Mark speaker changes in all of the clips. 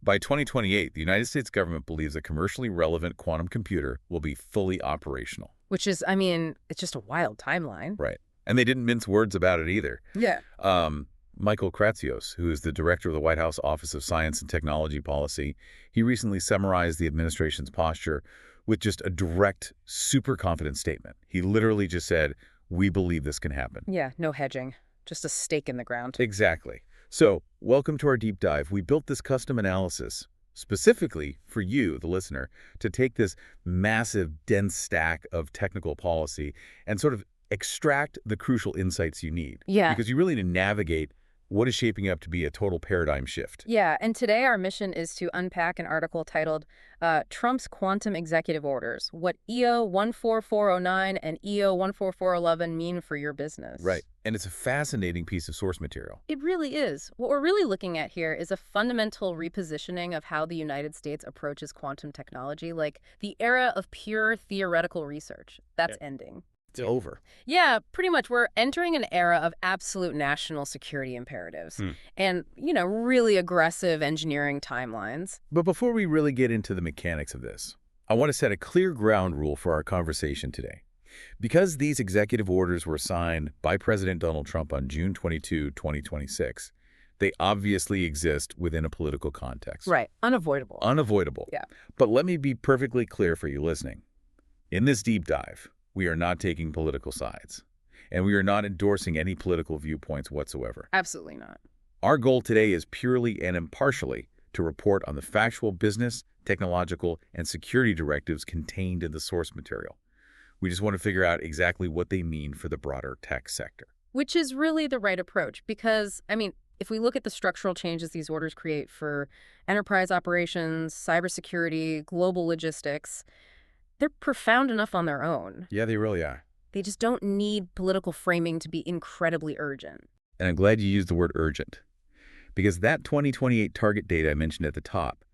Speaker 1: By 2028, the United States government believes a commercially relevant quantum computer will be fully operational.
Speaker 2: Which is, I mean, it's just a wild timeline.
Speaker 1: Right. And they didn't mince words about it either.
Speaker 2: Yeah.
Speaker 1: Michael Kratsios, who is the director of the White House Office of Science and Technology Policy, he recently summarized the administration's posture with just a direct, super confident statement. He literally just said, "We believe this can happen."
Speaker 2: Yeah, no hedging. Just a stake in the ground.
Speaker 1: Exactly. So, welcome to our deep dive. We built this custom analysis specifically for you, the listener, to take this massive, dense stack of technical policy and sort of extract the crucial insights you need.
Speaker 2: Yeah.
Speaker 1: Because you really need to navigate what is shaping up to be a total paradigm shift.
Speaker 2: Yeah, and today our mission is to unpack an article titled Trump's Quantum Executive Orders, What EO 14409 and EO 14411 Mean for Your Business.
Speaker 1: Right. And it's a fascinating piece of source material.
Speaker 2: It really is. What we're really looking at here is a fundamental repositioning of how the United States approaches quantum technology, like the era of pure theoretical research. That's ending.
Speaker 1: It's over.
Speaker 2: Yeah, pretty much. We're entering an era of absolute national security imperatives and, really aggressive engineering timelines.
Speaker 1: But before we really get into the mechanics of this, I want to set a clear ground rule for our conversation today. Because these executive orders were signed by President Donald Trump on June 22, 2026, they obviously exist within a political context.
Speaker 2: Right. Unavoidable.
Speaker 1: Unavoidable.
Speaker 2: Yeah.
Speaker 1: But let me be perfectly clear for you listening. In this deep dive, we are not taking political sides, and we are not endorsing any political viewpoints whatsoever.
Speaker 2: Absolutely not.
Speaker 1: Our goal today is purely and impartially to report on the factual business, technological, and security directives contained in the source material. We just want to figure out exactly what they mean for the broader tech sector.
Speaker 2: Which is really the right approach because, if we look at the structural changes these orders create for enterprise operations, cybersecurity, global logistics, they're profound enough on their own.
Speaker 1: Yeah, they really are.
Speaker 2: They just don't need political framing to be incredibly urgent.
Speaker 1: And I'm glad you used the word urgent, because that 2028 target date I mentioned at the top,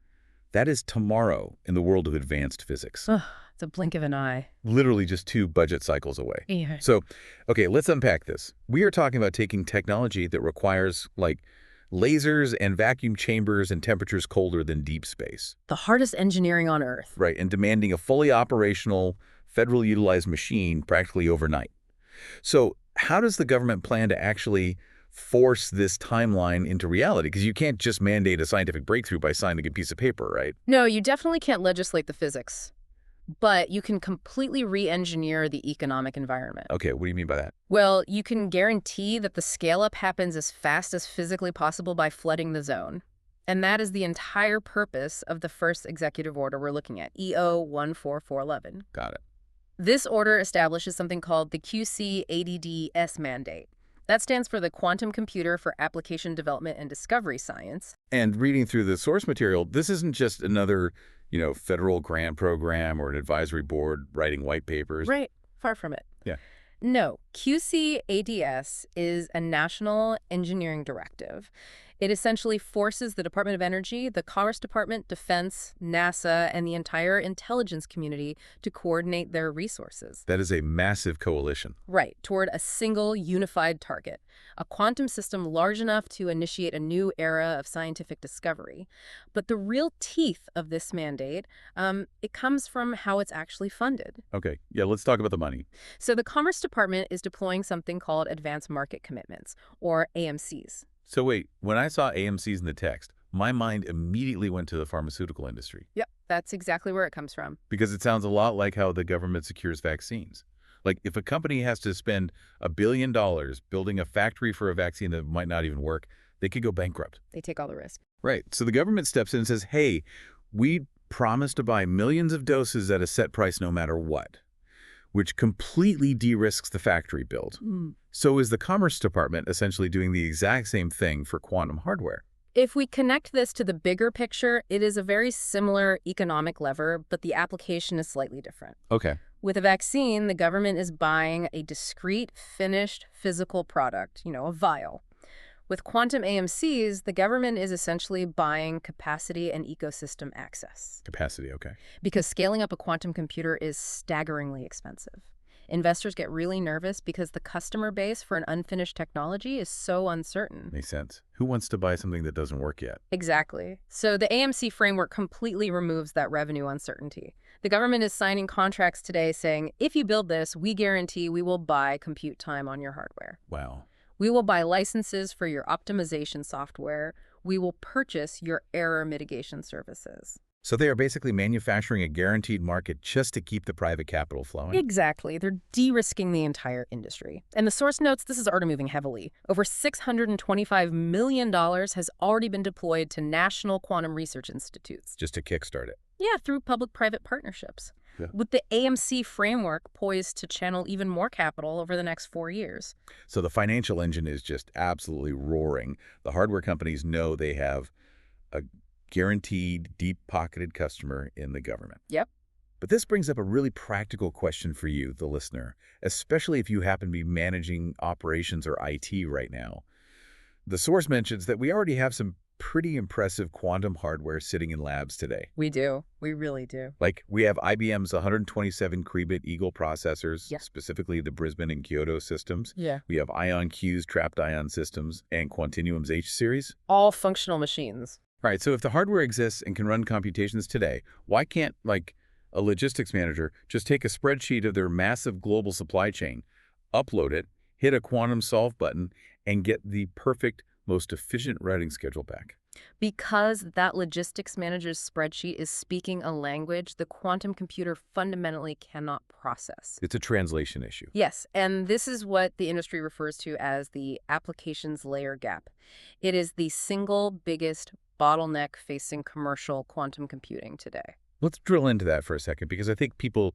Speaker 1: that is tomorrow in the world of advanced physics.
Speaker 2: It's a blink of an eye.
Speaker 1: Literally just 2 budget cycles away.
Speaker 2: Yeah.
Speaker 1: So, okay, let's unpack this. We are talking about taking technology that requires, lasers and vacuum chambers and temperatures colder than deep space.
Speaker 2: The hardest engineering on Earth.
Speaker 1: Right, and demanding a fully operational, federally utilized machine practically overnight. So how does the government plan to actually force this timeline into reality? Because you can't just mandate a scientific breakthrough by signing a piece of paper, right?
Speaker 2: No, you definitely can't legislate the physics. But you can completely re-engineer the economic environment.
Speaker 1: Okay, what do you mean by that?
Speaker 2: Well, you can guarantee that the scale-up happens as fast as physically possible by flooding the zone. And that is the entire purpose of the first executive order we're looking at, EO 14411.
Speaker 1: Got it.
Speaker 2: This order establishes something called the QC-ADD-S mandate. That stands for the Quantum Computer for Application Development and Discovery Science.
Speaker 1: And reading through the source material, this isn't just another federal grant program or an advisory board writing white papers.
Speaker 2: Right. Far from it.
Speaker 1: Yeah.
Speaker 2: No. QC-ADS is a national engineering directive. It essentially forces the Department of Energy, the Commerce Department, Defense, NASA, and the entire intelligence community to coordinate their resources.
Speaker 1: That is a massive coalition.
Speaker 2: Right, toward a single unified target, a quantum system large enough to initiate a new era of scientific discovery. But the real teeth of this mandate, it comes from how it's actually funded.
Speaker 1: Okay, yeah, let's talk about the money.
Speaker 2: So the Commerce Department is deploying something called Advanced Market Commitments, or AMCs.
Speaker 1: So wait, when I saw AMCs in the text, my mind immediately went to the pharmaceutical industry.
Speaker 2: Yep, that's exactly where it comes from.
Speaker 1: Because it sounds a lot like how the government secures vaccines. Like, if a company has to spend $1 billion building a factory for a vaccine that might not even work, they could go bankrupt.
Speaker 2: They take all the risk.
Speaker 1: Right. So the government steps in and says, hey, we promise to buy millions of doses at a set price no matter what, which completely de-risks the factory build. So is the Commerce Department essentially doing the exact same thing for quantum hardware?
Speaker 2: If we connect this to the bigger picture, it is a very similar economic lever, but the application is slightly different.
Speaker 1: Okay.
Speaker 2: With a vaccine, the government is buying a discrete, finished, physical product, a vial. With quantum AMCs, the government is essentially buying capacity and ecosystem access.
Speaker 1: Capacity, okay.
Speaker 2: Because scaling up a quantum computer is staggeringly expensive. Investors get really nervous because the customer base for an unfinished technology is so uncertain.
Speaker 1: Makes sense. Who wants to buy something that doesn't work yet?
Speaker 2: Exactly. So the AMC framework completely removes that revenue uncertainty. The government is signing contracts today saying, if you build this, we guarantee we will buy compute time on your hardware.
Speaker 1: Wow.
Speaker 2: We will buy licenses for your optimization software. We will purchase your error mitigation services.
Speaker 1: So they are basically manufacturing a guaranteed market just to keep the private capital flowing?
Speaker 2: Exactly. They're de-risking the entire industry. And the source notes this is already moving heavily. Over $625 million has already been deployed to national quantum research institutes.
Speaker 1: Just to kickstart it.
Speaker 2: Yeah, through public-private partnerships.
Speaker 1: Yeah.
Speaker 2: With the AMC framework poised to channel even more capital over the next 4 years.
Speaker 1: So the financial engine is just absolutely roaring. The hardware companies know they have a guaranteed, deep-pocketed customer in the government.
Speaker 2: Yep.
Speaker 1: But this brings up a really practical question for you, the listener, especially if you happen to be managing operations or IT right now. The source mentions that we already have some pretty impressive quantum hardware sitting in labs today.
Speaker 2: We do. We really do.
Speaker 1: Like, we have IBM's 127 Qubit Eagle processors,
Speaker 2: Yeah.
Speaker 1: specifically the Brisbane and Kyoto systems.
Speaker 2: Yeah.
Speaker 1: We have IonQ's trapped ion systems and Quantinuum's H-series.
Speaker 2: All functional machines.
Speaker 1: All right, so if the hardware exists and can run computations today, why can't, like, a logistics manager just take a spreadsheet of their massive global supply chain, upload it, hit a quantum solve button, and get the perfect, most efficient routing schedule back?
Speaker 2: Because that logistics manager's spreadsheet is speaking a language the quantum computer fundamentally cannot process.
Speaker 1: It's a translation issue.
Speaker 2: Yes, and this is what the industry refers to as the applications layer gap. It is the single biggest bottleneck facing commercial quantum computing today.
Speaker 1: Let's drill into that for a second, because I think people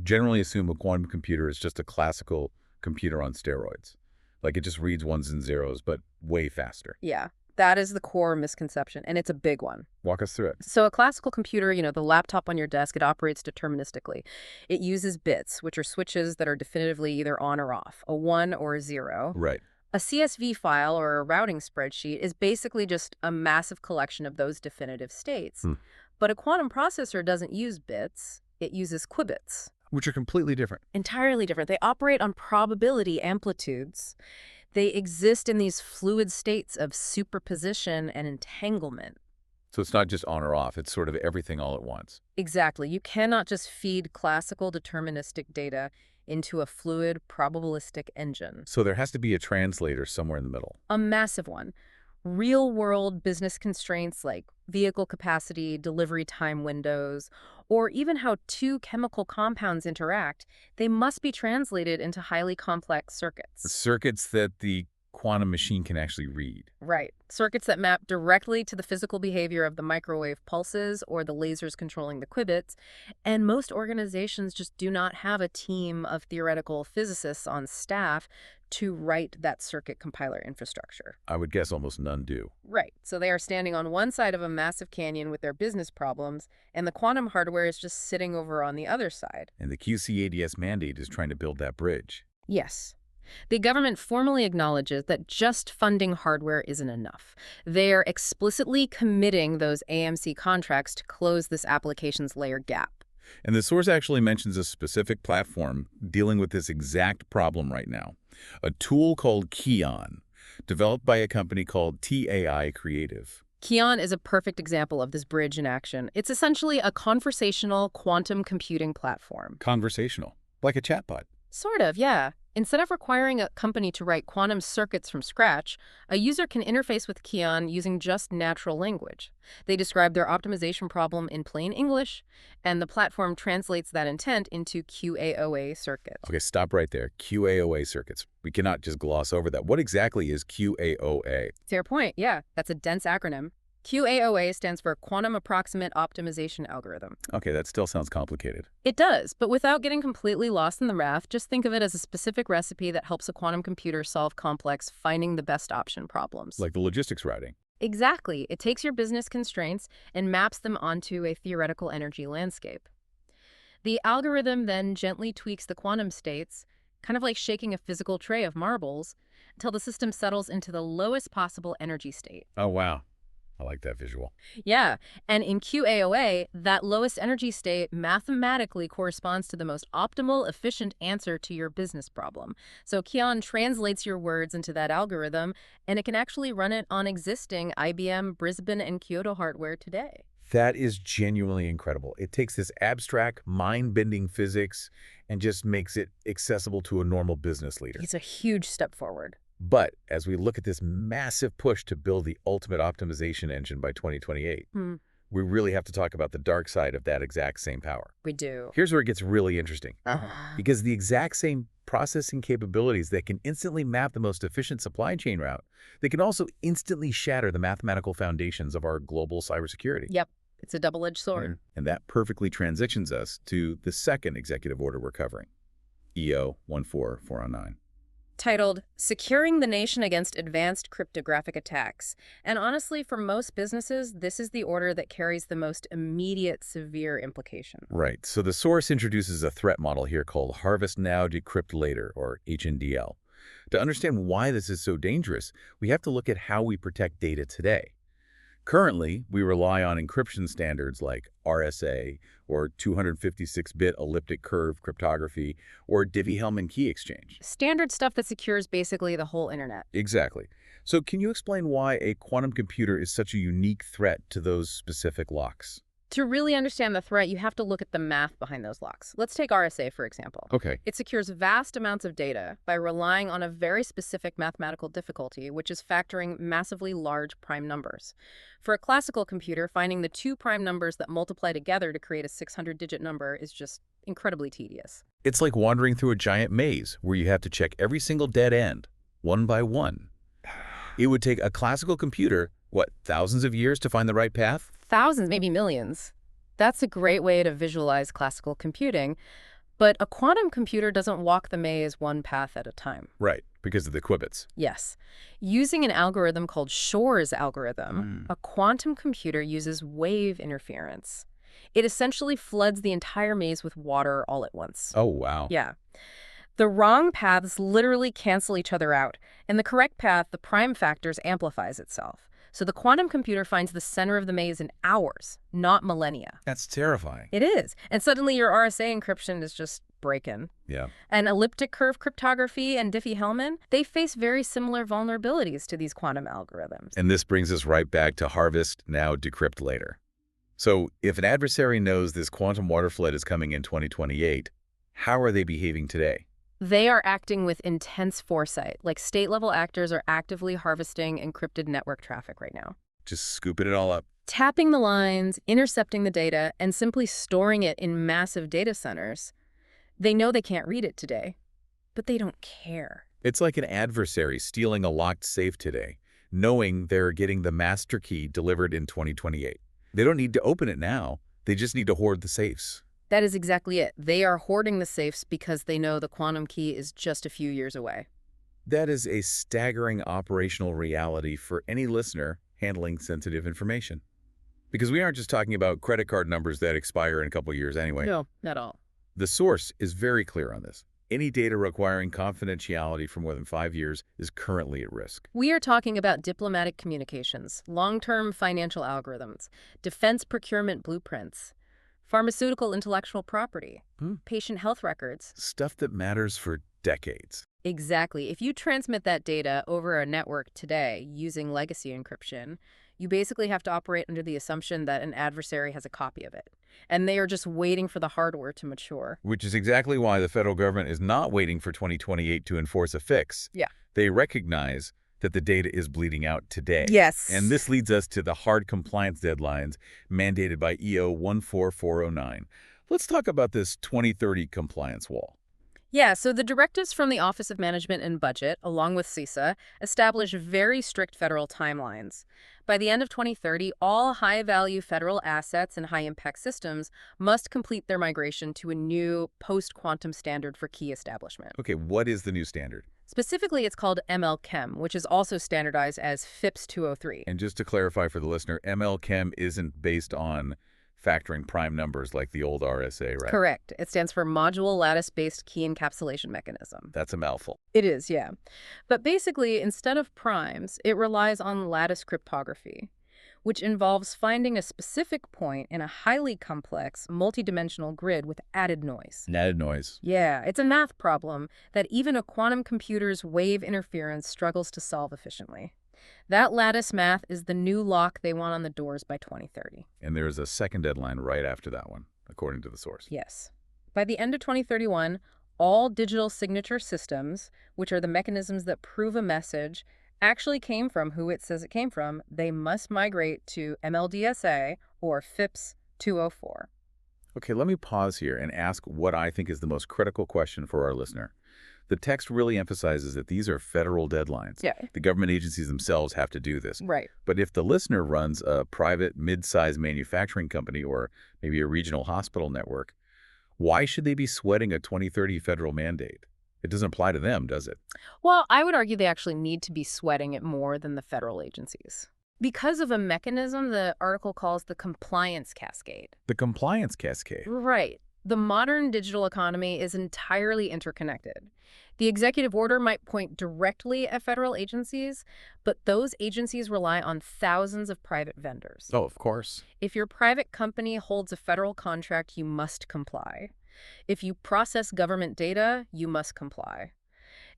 Speaker 1: generally assume a quantum computer is just a classical computer on steroids. Like, it just reads ones and zeros, but way faster.
Speaker 2: Yeah, that is the core misconception, and it's a big one.
Speaker 1: Walk us through it.
Speaker 2: So a classical computer, the laptop on your desk, it operates deterministically. It uses bits, which are switches that are definitively either on or off, a 1 or a 0.
Speaker 1: Right.
Speaker 2: A CSV file or a routing spreadsheet is basically just a massive collection of those definitive states. But a quantum processor doesn't use bits, it uses qubits.
Speaker 1: Which are completely different.
Speaker 2: Entirely different. They operate on probability amplitudes. They exist in these fluid states of superposition and entanglement.
Speaker 1: So it's not just on or off, it's sort of everything all at once.
Speaker 2: Exactly. You cannot just feed classical deterministic data into a fluid probabilistic engine.
Speaker 1: So there has to be a translator somewhere in the middle.
Speaker 2: A massive one. Real-world business constraints like vehicle capacity, delivery time windows, or even how two chemical compounds interact, they must be translated into highly complex circuits.
Speaker 1: Circuits that the quantum machine can actually read.
Speaker 2: Right. Circuits that map directly to the physical behavior of the microwave pulses or the lasers controlling the qubits. And most organizations just do not have a team of theoretical physicists on staff to write that circuit compiler infrastructure.
Speaker 1: I would guess almost none do.
Speaker 2: Right. So they are standing on one side of a massive canyon with their business problems, and the quantum hardware is just sitting over on the other side.
Speaker 1: And the QC-ADS mandate is trying to build that bridge.
Speaker 2: Yes. The government formally acknowledges that just funding hardware isn't enough. They are explicitly committing those AMC contracts to close this applications layer gap.
Speaker 1: And the source actually mentions a specific platform dealing with this exact problem right now. A tool called Keon, developed by a company called TAI Creative.
Speaker 2: Keon is a perfect example of this bridge in action. It's essentially a conversational quantum computing platform.
Speaker 1: Conversational, like a chatbot.
Speaker 2: Sort of, yeah. Instead of requiring a company to write quantum circuits from scratch, a user can interface with Keon using just natural language. They describe their optimization problem in plain English, and the platform translates that intent into QAOA circuits.
Speaker 1: Okay, stop right there. QAOA circuits. We cannot just gloss over that. What exactly is QAOA?
Speaker 2: Fair point, yeah. That's a dense acronym. QAOA stands for Quantum Approximate Optimization Algorithm.
Speaker 1: Okay, that still sounds complicated.
Speaker 2: It does, but without getting completely lost in the raft, just think of it as a specific recipe that helps a quantum computer solve complex, finding the best option problems.
Speaker 1: Like the logistics routing.
Speaker 2: Exactly. It takes your business constraints and maps them onto a theoretical energy landscape. The algorithm then gently tweaks the quantum states, kind of like shaking a physical tray of marbles, until the system settles into the lowest possible energy state.
Speaker 1: Oh, wow. I like that visual.
Speaker 2: Yeah, and in QAOA, that lowest energy state mathematically corresponds to the most optimal, efficient answer to your business problem. So Kion translates your words into that algorithm, and it can actually run it on existing IBM, Brisbane, and Kyoto hardware today.
Speaker 1: That is genuinely incredible. It takes this abstract, mind-bending physics and just makes it accessible to a normal business leader.
Speaker 2: It's a huge step forward.
Speaker 1: But as we look at this massive push to build the ultimate optimization engine by 2028, we really have to talk about the dark side of that exact same power.
Speaker 2: We do.
Speaker 1: Here's where it gets really interesting.
Speaker 2: Uh-huh.
Speaker 1: Because the exact same processing capabilities that can instantly map the most efficient supply chain route, they can also instantly shatter the mathematical foundations of our global cybersecurity.
Speaker 2: Yep, it's a double-edged sword.
Speaker 1: And that perfectly transitions us to the second executive order we're covering, EO 14409.
Speaker 2: Titled, Securing the Nation Against Advanced Cryptographic Attacks. And honestly, for most businesses, this is the order that carries the most immediate severe implication.
Speaker 1: Right. So the source introduces a threat model here called harvest-now-decrypt-later, or HNDL. To understand why this is so dangerous, we have to look at how we protect data today. Currently, we rely on encryption standards like RSA or 256-bit elliptic curve cryptography or Diffie-Hellman key exchange.
Speaker 2: Standard stuff that secures basically the whole internet.
Speaker 1: Exactly. So can you explain why a quantum computer is such a unique threat to those specific locks?
Speaker 2: To really understand the threat, you have to look at the math behind those locks. Let's take RSA, for example.
Speaker 1: Okay.
Speaker 2: It secures vast amounts of data by relying on a very specific mathematical difficulty, which is factoring massively large prime numbers. For a classical computer, finding the two prime numbers that multiply together to create a 600-digit number is just incredibly tedious.
Speaker 1: It's like wandering through a giant maze where you have to check every single dead end, one by one. It would take a classical computer, what, thousands of years to find the right path?
Speaker 2: Thousands, maybe millions. That's a great way to visualize classical computing, but a quantum computer doesn't walk the maze one path at a time.
Speaker 1: Right, because of the qubits.
Speaker 2: Yes. Using an algorithm called Shor's algorithm, a quantum computer uses wave interference. It essentially floods the entire maze with water all at once.
Speaker 1: Oh, wow.
Speaker 2: Yeah. The wrong paths literally cancel each other out, and the correct path, the prime factors, amplifies itself. So the quantum computer finds the center of the maze in hours, not millennia.
Speaker 1: That's terrifying.
Speaker 2: It is. And suddenly your RSA encryption is just breaking.
Speaker 1: Yeah.
Speaker 2: And elliptic curve cryptography and Diffie-Hellman, they face very similar vulnerabilities to these quantum algorithms.
Speaker 1: And this brings us right back to harvest-now-decrypt-later. So if an adversary knows this quantum water flood is coming in 2028, how are they behaving today?
Speaker 2: They are acting with intense foresight, like state-level actors are actively harvesting encrypted network traffic right now.
Speaker 1: Just scooping it all up.
Speaker 2: Tapping the lines, intercepting the data, and simply storing it in massive data centers. They know they can't read it today, but they don't care.
Speaker 1: It's like an adversary stealing a locked safe today, knowing they're getting the master key delivered in 2028. They don't need to open it now. They just need to hoard the safes.
Speaker 2: That is exactly it. They are hoarding the safes because they know the quantum key is just a few years away.
Speaker 1: That is a staggering operational reality for any listener handling sensitive information. Because we aren't just talking about credit card numbers that expire in a couple years anyway.
Speaker 2: No, not all.
Speaker 1: The source is very clear on this. Any data requiring confidentiality for more than 5 years is currently at risk.
Speaker 2: We are talking about diplomatic communications, long-term financial algorithms, defense procurement blueprints, pharmaceutical intellectual property, patient health records.
Speaker 1: Stuff that matters for decades.
Speaker 2: Exactly. If you transmit that data over a network today using legacy encryption, you basically have to operate under the assumption that an adversary has a copy of it. And they are just waiting for the hardware to mature.
Speaker 1: Which is exactly why the federal government is not waiting for 2028 to enforce a fix.
Speaker 2: Yeah.
Speaker 1: They recognize that the data is bleeding out today.
Speaker 2: Yes.
Speaker 1: And this leads us to the hard compliance deadlines mandated by EO 14409. Let's talk about this 2030 compliance wall.
Speaker 2: Yeah, so the directives from the Office of Management and Budget, along with CISA, establish very strict federal timelines. By the end of 2030, all high-value federal assets and high-impact systems must complete their migration to a new post-quantum standard for key establishment.
Speaker 1: Okay, what is the new standard?
Speaker 2: Specifically, it's called ML-Chem, which is also standardized as FIPS 203.
Speaker 1: And just to clarify for the listener, ML-Chem isn't based on factoring prime numbers like the old RSA, right?
Speaker 2: Correct. It stands for Module Lattice-Based Key Encapsulation Mechanism.
Speaker 1: That's a mouthful.
Speaker 2: It is, yeah. But basically, instead of primes, it relies on lattice cryptography, which involves finding a specific point in a highly complex, multidimensional grid with added noise.
Speaker 1: Added noise.
Speaker 2: Yeah, it's a math problem that even a quantum computer's wave interference struggles to solve efficiently. That lattice math is the new lock they want on the doors by 2030.
Speaker 1: And there's a second deadline right after that one, according to the source.
Speaker 2: Yes. By the end of 2031, all digital signature systems, which are the mechanisms that prove a message, actually came from who it says it came from. They must migrate to MLDSA or FIPS 204.
Speaker 1: Okay, let me pause here and ask what I think is the most critical question for our listener. The text really emphasizes that these are federal deadlines.
Speaker 2: Yeah.
Speaker 1: The government agencies themselves have to do this.
Speaker 2: Right.
Speaker 1: But if the listener runs a private mid-sized manufacturing company or maybe a regional hospital network, why should they be sweating a 2030 federal mandate? It doesn't apply to them, does it?
Speaker 2: Well, I would argue they actually need to be sweating it more than the federal agencies, because of a mechanism the article calls the compliance cascade.
Speaker 1: The compliance cascade.
Speaker 2: Right. The modern digital economy is entirely interconnected. The executive order might point directly at federal agencies, but those agencies rely on thousands of private vendors.
Speaker 1: Oh, of course.
Speaker 2: If your private company holds a federal contract, you must comply. If you process government data, you must comply.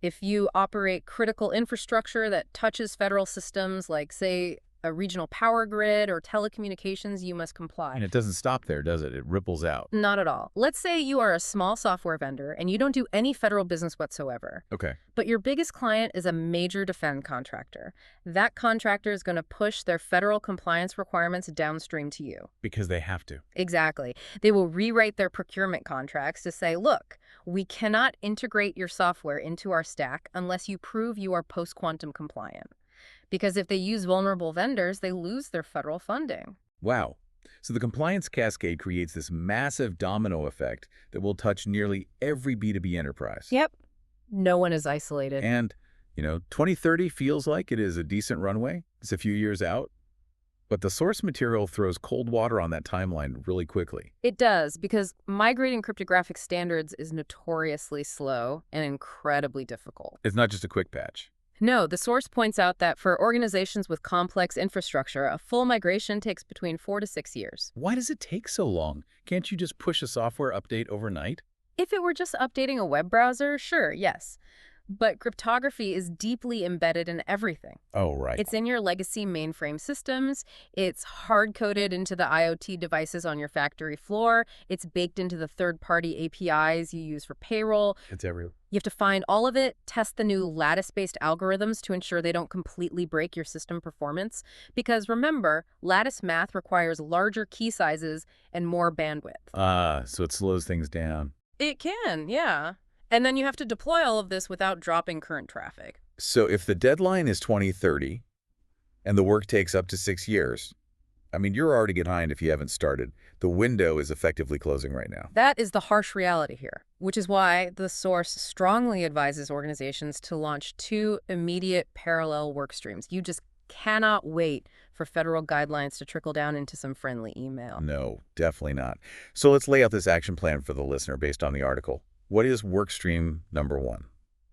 Speaker 2: If you operate critical infrastructure that touches federal systems, like, say, a regional power grid or telecommunications, you must comply.
Speaker 1: And it doesn't stop there, does it? It ripples out.
Speaker 2: Not at all. Let's say you are a small software vendor and you don't do any federal business whatsoever.
Speaker 1: Okay.
Speaker 2: But your biggest client is a major defense contractor. That contractor is going to push their federal compliance requirements downstream to you.
Speaker 1: Because they have to.
Speaker 2: Exactly. They will rewrite their procurement contracts to say, look, we cannot integrate your software into our stack unless you prove you are post-quantum compliant. Because if they use vulnerable vendors, they lose their federal funding.
Speaker 1: Wow. So the compliance cascade creates this massive domino effect that will touch nearly every B2B enterprise.
Speaker 2: Yep. No one is isolated.
Speaker 1: And, 2030 feels like it is a decent runway. It's a few years out. But the source material throws cold water on that timeline really quickly.
Speaker 2: It does, because migrating cryptographic standards is notoriously slow and incredibly difficult.
Speaker 1: It's not just a quick patch.
Speaker 2: No, the source points out that for organizations with complex infrastructure, a full migration takes between 4 to 6 years.
Speaker 1: Why does it take so long? Can't you just push a software update overnight?
Speaker 2: If it were just updating a web browser, sure, yes. But cryptography is deeply embedded in everything.
Speaker 1: Oh, right.
Speaker 2: It's in your legacy mainframe systems. It's hard-coded into the IoT devices on your factory floor. It's baked into the third-party APIs you use for payroll.
Speaker 1: It's everywhere.
Speaker 2: You have to find all of it, test the new lattice-based algorithms to ensure they don't completely break your system performance. Because remember, lattice math requires larger key sizes and more bandwidth.
Speaker 1: So it slows things down.
Speaker 2: It can, yeah. And then you have to deploy all of this without dropping current traffic.
Speaker 1: So if the deadline is 2030 and the work takes up to 6 years, you're already behind if you haven't started. The window is effectively closing right now.
Speaker 2: That is the harsh reality here, which is why the source strongly advises organizations to launch 2 immediate parallel work streams. You just cannot wait for federal guidelines to trickle down into some friendly email.
Speaker 1: No, definitely not. So let's lay out this action plan for the listener based on the article. What is work stream number 1?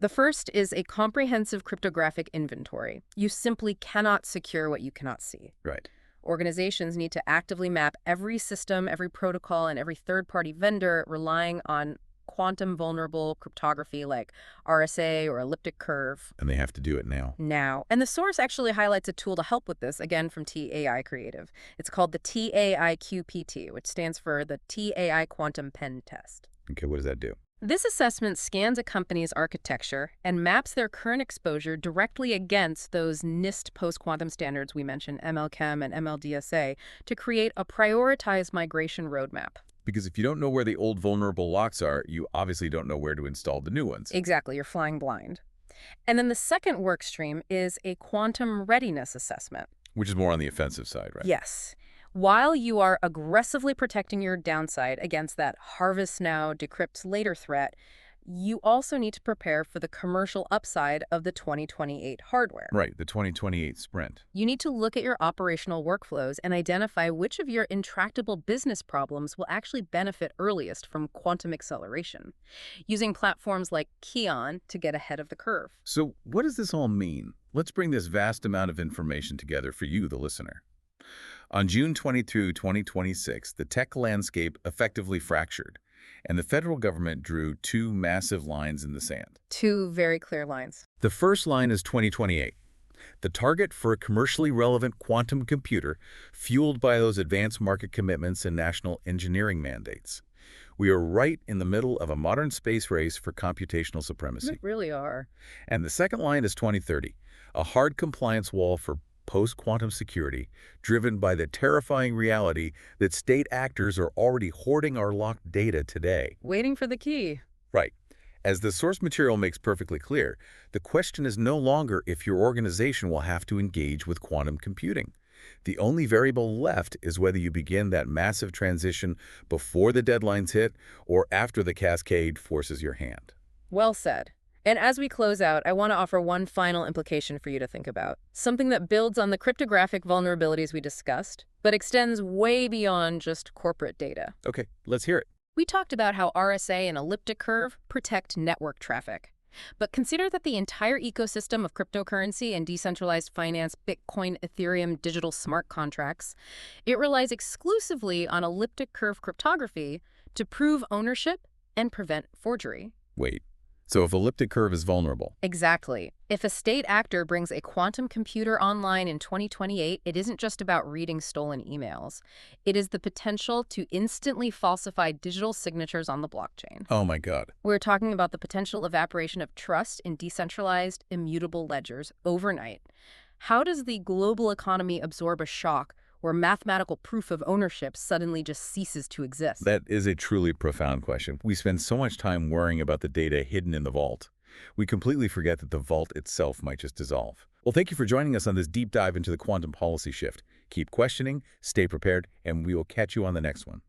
Speaker 2: The first is a comprehensive cryptographic inventory. You simply cannot secure what you cannot see.
Speaker 1: Right.
Speaker 2: Organizations need to actively map every system, every protocol, and every third-party vendor relying on quantum vulnerable cryptography like RSA or elliptic curve.
Speaker 1: And they have to do it now.
Speaker 2: And the source actually highlights a tool to help with this, again from TAI Creative. It's called the TAI-QPT, which stands for the TAI Quantum Pen Test.
Speaker 1: Okay, what does that do?
Speaker 2: This assessment scans a company's architecture and maps their current exposure directly against those NIST post-quantum standards we mentioned, MLChem and MLDSA, to create a prioritized migration roadmap.
Speaker 1: Because if you don't know where the old vulnerable locks are, you obviously don't know where to install the new ones.
Speaker 2: Exactly, you're flying blind. And then the second work stream is a quantum readiness assessment.
Speaker 1: Which is more on the offensive side, right?
Speaker 2: Yes. While you are aggressively protecting your downside against that harvest-now-decrypt-later threat, you also need to prepare for the commercial upside of the 2028 hardware.
Speaker 1: Right, the 2028 sprint.
Speaker 2: You need to look at your operational workflows and identify which of your intractable business problems will actually benefit earliest from quantum acceleration, using platforms like Keon to get ahead of the curve.
Speaker 1: So what does this all mean? Let's bring this vast amount of information together for you, the listener. On June 22, 2026, the tech landscape effectively fractured, and the federal government drew two massive lines in the sand.
Speaker 2: Two very clear lines.
Speaker 1: The first line is 2028, the target for a commercially relevant quantum computer fueled by those advanced market commitments and national engineering mandates. We are right in the middle of a modern space race for computational supremacy.
Speaker 2: We really are.
Speaker 1: And the second line is 2030, a hard compliance wall for post-quantum security, driven by the terrifying reality that state actors are already hoarding our locked data today.
Speaker 2: Waiting for the key.
Speaker 1: Right. As the source material makes perfectly clear, the question is no longer if your organization will have to engage with quantum computing. The only variable left is whether you begin that massive transition before the deadlines hit or after the cascade forces your hand.
Speaker 2: Well said. And as we close out, I want to offer one final implication for you to think about. Something that builds on the cryptographic vulnerabilities we discussed, but extends way beyond just corporate data.
Speaker 1: Okay, let's hear it.
Speaker 2: We talked about how RSA and elliptic curve protect network traffic. But consider that the entire ecosystem of cryptocurrency and decentralized finance, Bitcoin, Ethereum, digital smart contracts, it relies exclusively on elliptic curve cryptography to prove ownership and prevent forgery.
Speaker 1: Wait, so if elliptic curve is vulnerable?
Speaker 2: Exactly. If a state actor brings a quantum computer online in 2028, it isn't just about reading stolen emails. It is the potential to instantly falsify digital signatures on the blockchain.
Speaker 1: Oh my God.
Speaker 2: We're talking about the potential evaporation of trust in decentralized, immutable ledgers overnight. How does the global economy absorb a shock where mathematical proof of ownership suddenly just ceases to exist?
Speaker 1: That is a truly profound question. We spend so much time worrying about the data hidden in the vault. We completely forget that the vault itself might just dissolve. Well, thank you for joining us on this deep dive into the quantum policy shift. Keep questioning, stay prepared, and we will catch you on the next one.